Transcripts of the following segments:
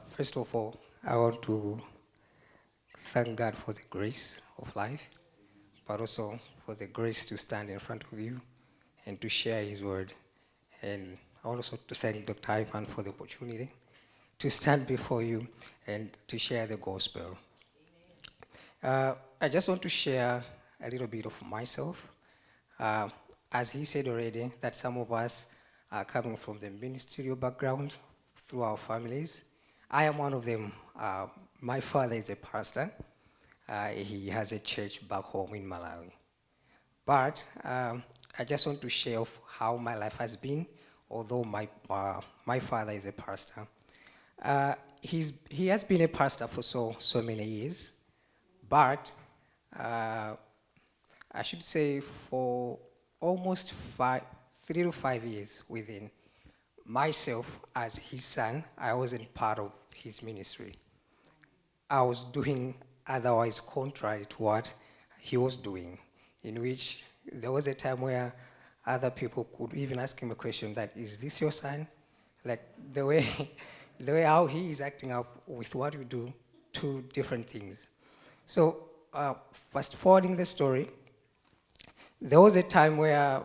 First of all, I want to thank God for the grace of life, but also for the grace to stand in front of you and to share His word. And I want also to thank Dr. Ivan for the opportunity to stand before you and to share the gospel. I just want to share a little bit of myself. Uh, as he said already, that some of us are coming from the ministerial background through our families. I am one of them. My father is a pastor. He has a church back home in Malawi. But I just want to share of how my life has been, although my father is a pastor. He has been a pastor for so many years, but I should say for almost 3 to 5 years within myself as his son, I wasn't part of his ministry. I was doing otherwise contrary to what he was doing, in which there was a time where other people could even ask him a question that, is this your son? Like the way how he is acting up with what we do, two different things. So fast forwarding the story, there was a time where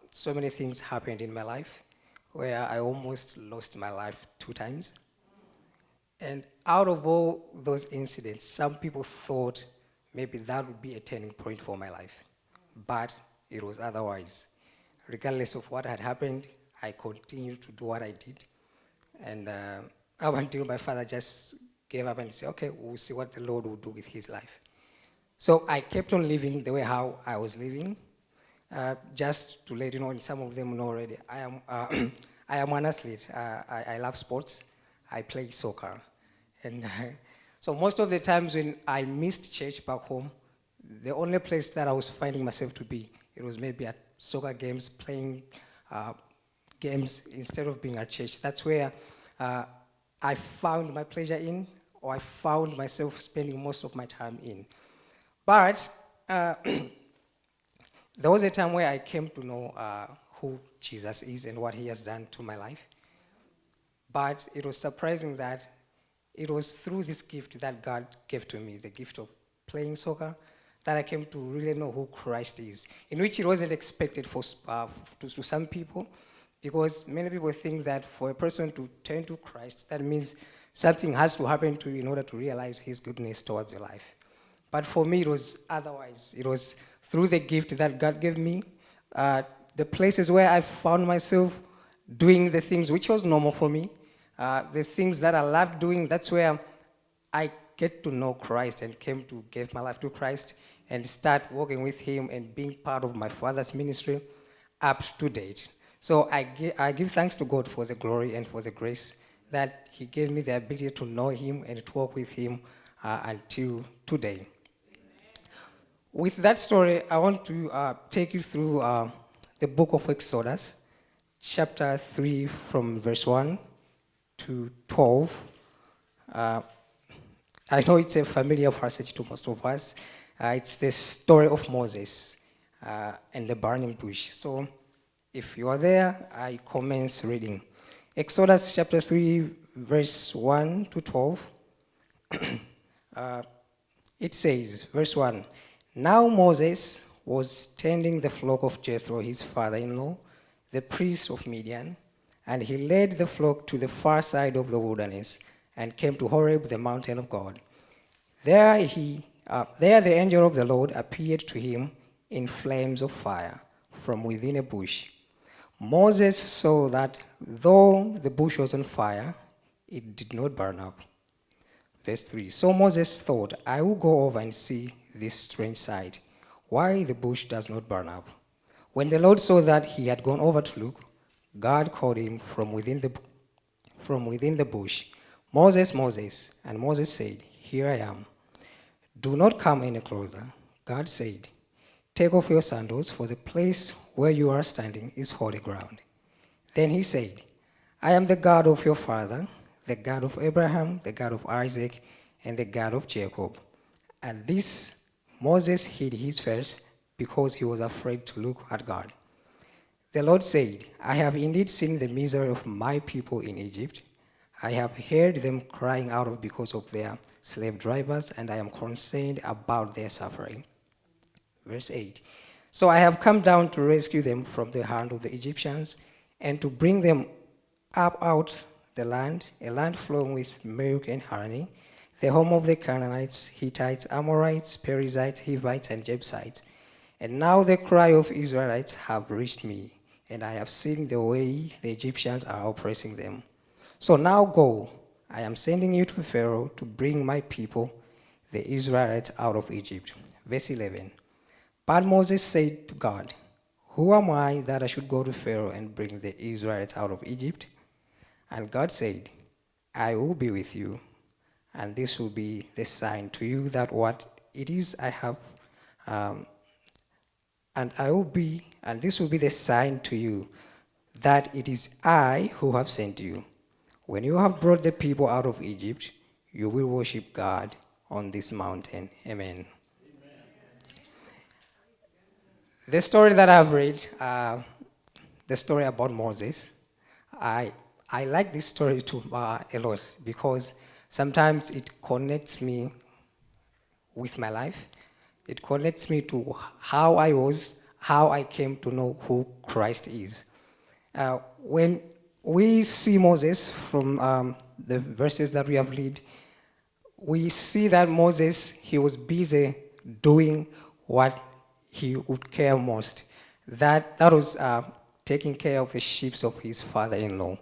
so many things happened in my life, where I almost lost my life 2 times. And out of all those incidents, some people thought maybe that would be a turning point for my life. But it was otherwise. Regardless of what had happened, I continued to do what I did. And up until my father just gave up and said, okay, we'll see what the Lord will do with his life. So I kept on living the way how I was living. Just to let you know, and some of them know already, I am an athlete. I love sports. I play soccer. And so most of the times when I missed church back home, the only place that I was finding myself to be, it was maybe at soccer games, playing games instead of being at church. That's where I found my pleasure in, or I found myself spending most of my time in. But there was a time where I came to know who Jesus is and what he has done to my life. But it was surprising that it was through this gift that God gave to me, the gift of playing soccer, that I came to really know who Christ is, in which it wasn't expected to some people, because many people think that for a person to turn to Christ, that means something has to happen to you in order to realize his goodness towards your life. But for me, it was otherwise. It was through the gift that God gave me, the places where I found myself doing the things which was normal for me, the things that I loved doing. That's where I get to know Christ and came to give my life to Christ and start working with him and being part of my father's ministry up to date. So I give thanks to God for the glory and for the grace that he gave me the ability to know him and to work with him until today. With that story, I want to take you through the book of Exodus, chapter 3 from verse 1 to 12. I know it's a familiar passage to most of us. It's the story of Moses and the burning bush. So if you are there, I commence reading. Exodus chapter 3, verse 1 to 12. It says, verse 1, Now Moses was tending the flock of Jethro, his father-in-law, the priest of Midian, and he led the flock to the far side of the wilderness and came to Horeb, the mountain of God. There the angel of the Lord appeared to him in flames of fire from within a bush. Moses saw that though the bush was on fire, it did not burn up. Verse 3, So Moses thought, I will go over and see this strange sight, why the bush does not burn up. When the Lord saw that he had gone over to look, God called him from within the bush, Moses, Moses. And Moses said, Here I am. Do not come any closer. God said, Take off your sandals, for the place where you are standing is holy ground. Then he said, I am the God of your father, the God of Abraham, the God of Isaac, and the God of Jacob. At this, Moses hid his face because he was afraid to look at God. The Lord said, I have indeed seen the misery of my people in Egypt. I have heard them crying out because of their slave drivers, and I am concerned about their suffering. Verse 8. So I have come down to rescue them from the hand of the Egyptians and to bring them up out the land, a land flowing with milk and honey, the home of the Canaanites, Hittites, Amorites, Perizzites, Hivites, and Jebusites. And now the cry of Israelites have reached me, and I have seen the way the Egyptians are oppressing them. So now go, I am sending you to Pharaoh to bring my people, the Israelites, out of Egypt. Verse 11. But Moses said to God, who am I that I should go to Pharaoh and bring the Israelites out of Egypt? And God said, I will be with you, and this will be the sign to you that what it is I have, and this will be the sign to you that it is I who have sent you. When you have brought the people out of Egypt, you will worship God on this mountain. Amen. The story that I've read, the story about Moses, I like this story too a lot because sometimes it connects me with my life. It connects me to how I was, how I came to know who Christ is. When we see Moses from the verses that we have read, we see that Moses, he was busy doing what he would care most. That was taking care of the sheep of his father-in-law,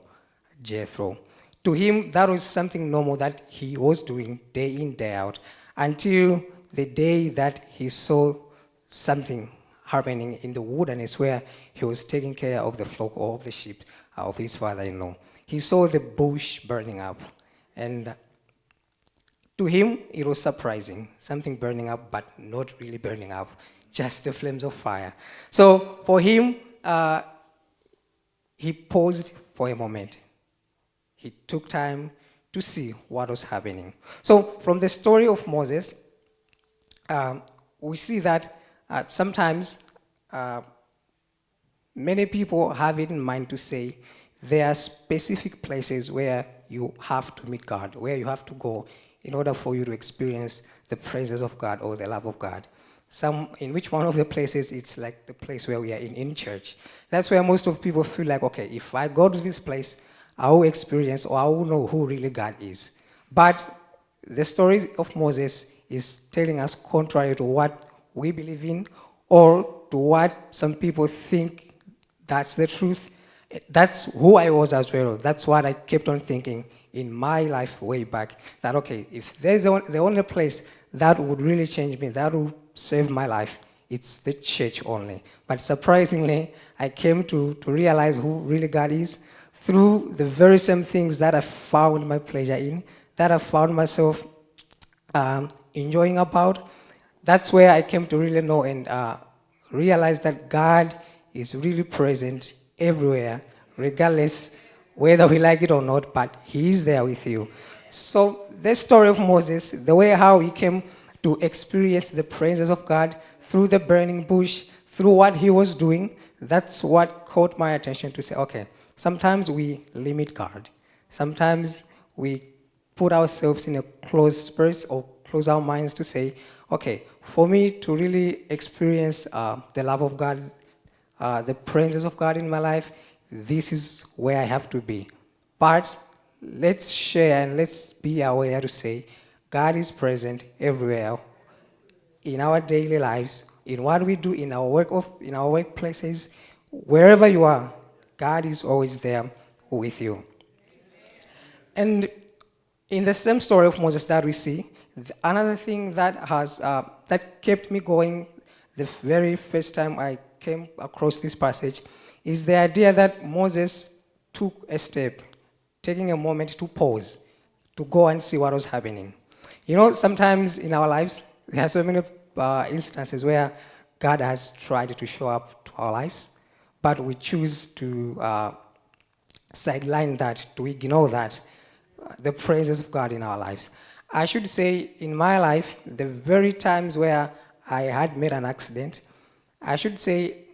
Jethro. To him, that was something normal that he was doing day in, day out, until the day that he saw something happening in the wilderness where he was taking care of the flock or of the sheep of his father-in-law. He saw the bush burning up, and to him, it was surprising. Something burning up, but not really burning up, just the flames of fire. So for him, he paused for a moment. He took time to see what was happening. So from the story of Moses, we see that sometimes many people have it in mind to say there are specific places where you have to meet God, where you have to go in order for you to experience the presence of God or the love of God. In which one of the places, it's like the place where we are in church. That's where most of people feel like, okay, if I go to this place, I will experience or I will know who really God is. But the story of Moses is telling us contrary to what we believe in or to what some people think that's the truth. That's who I was as well. That's what I kept on thinking in my life way back, that okay, if there's the only place that would really change me, that would save my life, it's the church only. But surprisingly, I came to realize who really God is through the very same things that I found my pleasure in, that I found myself enjoying about. That's where I came to really know and realize that God is really present everywhere, regardless whether we like it or not, but he is there with you. So the story of Moses, the way how he came to experience the presence of God through the burning bush, through what he was doing, that's what caught my attention to say, okay, sometimes we limit God. Sometimes we put ourselves in a closed space or close our minds to say, okay, for me to really experience the love of God, the presence of God in my life, this is where I have to be. But let's share and let's be aware to say, God is present everywhere in our daily lives, in what we do, in our workplaces, wherever you are, God is always there with you. And in the same story of Moses that we see, another thing that has that kept me going the very first time I came across this passage is the idea that Moses took a step, taking a moment to pause, to go and see what was happening. You know, sometimes in our lives, there are so many instances where God has tried to show up to our lives, but we choose to sideline that, to ignore that, the presence of God in our lives. I should say, in my life, the very times where I had made an accident, I should say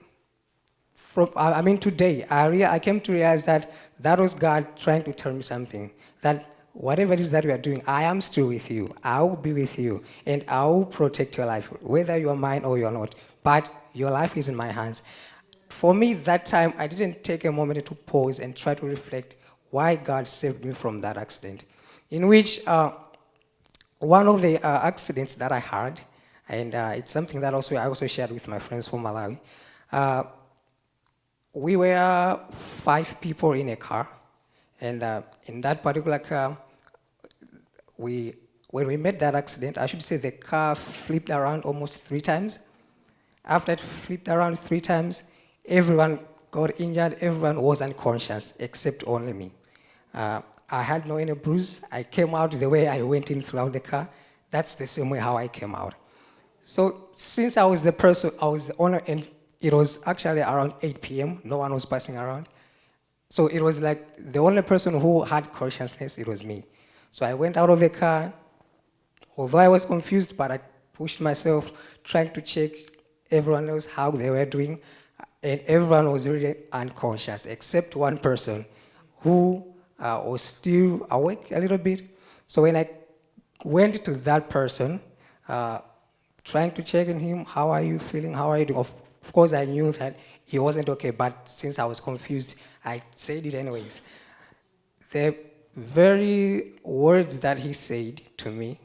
today, I came to realize that that was God trying to tell me something. That whatever it is that we are doing, I am still with you. I will be with you, and I will protect your life, whether you are mine or you are not. But your life is in my hands. For me, that time, I didn't take a moment to pause and try to reflect why God saved me from that accident, in which one of the accidents that I had, and it's something that I also shared with my friends from Malawi. We were 5 people in a car, and in that particular car, when we met that accident, I should say the car flipped around almost 3 times. After it flipped around 3 times, everyone got injured, everyone was unconscious, except only me. I had no any bruise. I came out the way I went in throughout the car. That's the same way how I came out. So since I was the owner, and it was actually around 8 p.m., no one was passing around. So it was like the only person who had consciousness, it was me. So I went out of the car, although I was confused, but I pushed myself, trying to check everyone else how they were doing, and everyone was really unconscious, except one person who was still awake a little bit. So when I went to that person, trying to check on him, how are you feeling, how are you doing? Of course, I knew that he wasn't okay, but since I was confused, I said it anyways. The very words that he said to me,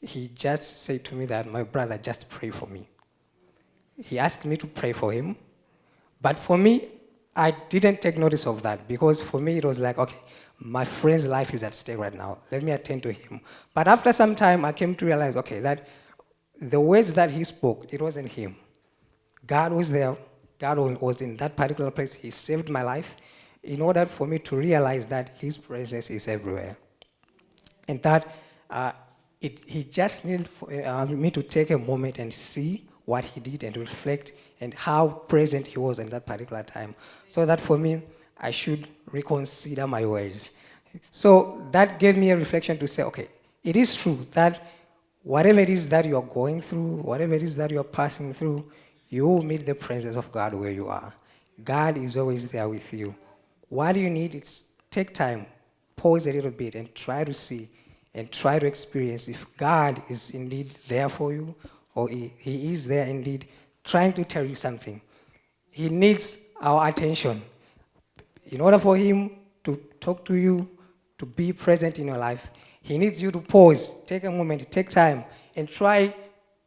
he just said to me that, my brother, just pray for me. He asked me to pray for him, but for me, I didn't take notice of that, because for me it was like, okay, my friend's life is at stake right now. Let me attend to him. But after some time, I came to realize, okay, that the words that he spoke, it wasn't him. God was there. God was in that particular place. He saved my life in order for me to realize that his presence is everywhere. And that he just needed me to take a moment and see what he did and reflect and how present he was in that particular time. So that for me, I should reconsider my words. So that gave me a reflection to say, okay, it is true that whatever it is that you're going through, whatever it is that you're passing through, you will meet the presence of God where you are. God is always there with you. What you need is take time, pause a little bit, and try to see and try to experience if God is indeed there for you, or he is there indeed trying to tell you something. He needs our attention. In order for him to talk to you, to be present in your life, he needs you to pause, take a moment, take time, and try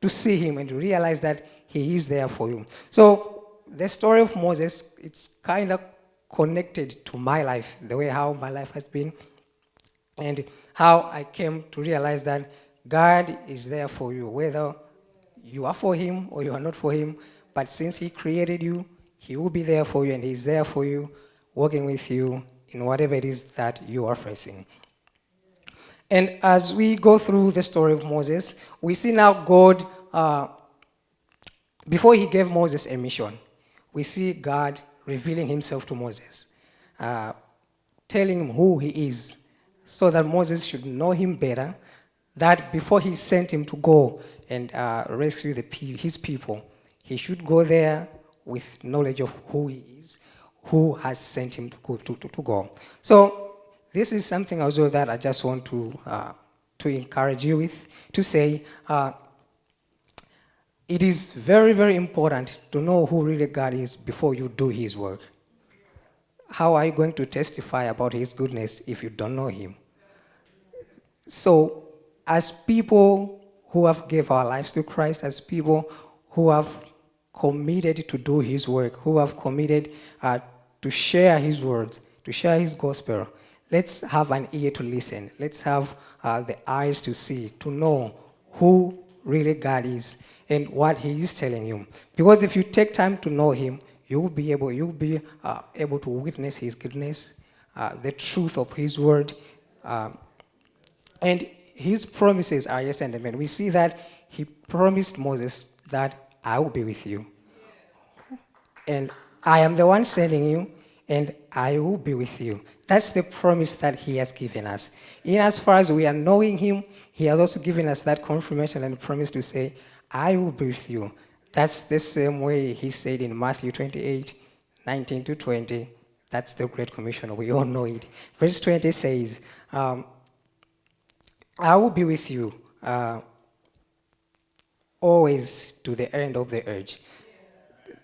to see him and to realize that he is there for you. So the story of Moses, it's kind of connected to my life, the way how my life has been, and how I came to realize that God is there for you, whether you are for him or you are not for him. But since he created you, he will be there for you, and he's there for you, working with you in whatever it is that you are facing. And as we go through the story of Moses, we see now God, before he gave Moses a mission, we see God revealing himself to Moses, telling him who he is, so that Moses should know him better, that before he sent him to go and rescue his people, he should go there with knowledge of who he is, who has sent him to go. So this is something also that I just want to encourage you with, to say it is very, very important to know who really God is before you do his work. How are you going to testify about his goodness if you don't know him? So as people who have gave our lives to Christ, as people who have committed to do his work, who have committed to share his words, to share his gospel, let's have an ear to listen. Let's have the eyes to see, to know who really God is and what he is telling you. Because if you take time to know him, you'll be able to witness his goodness, the truth of his word, and his promises are yes and amen. We see that he promised Moses that I will be with you. And I am the one sending you, and I will be with you. That's the promise that he has given us. In as far as we are knowing him, he has also given us that confirmation and promise to say, I will be with you. That's the same way he said in Matthew 28, 19 to 20, that's the Great Commission. We all know it. Verse 20 says, I will be with you always to the end of the age.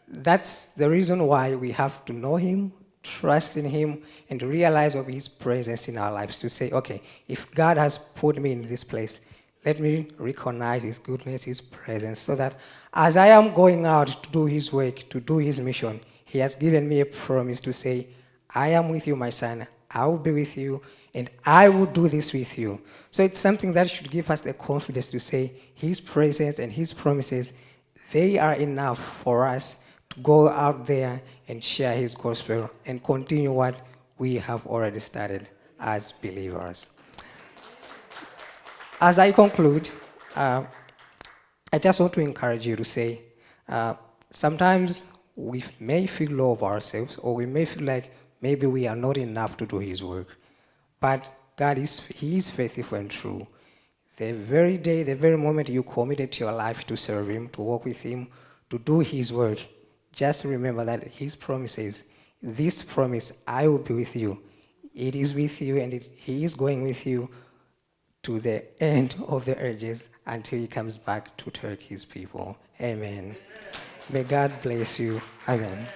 That's the reason why we have to know him, trust in him, and realize of his presence in our lives to say, okay, if God has put me in this place, let me recognize his goodness, his presence, so that as I am going out to do his work, to do his mission, he has given me a promise to say, I am with you, my son. I will be with you, and I will do this with you. So it's something that should give us the confidence to say his presence and his promises, they are enough for us to go out there and share his gospel and continue what we have already started as believers. As I conclude, I just want to encourage you to say, sometimes we may feel low of ourselves, or we may feel like maybe we are not enough to do his work. But God he is faithful and true. The very day, the very moment you committed your life to serve him, to walk with him, to do his work, just remember that his promises, this promise, I will be with you. It is with you, and he is going with you to the end of the ages until he comes back to take his people. Amen. May God bless you. Amen.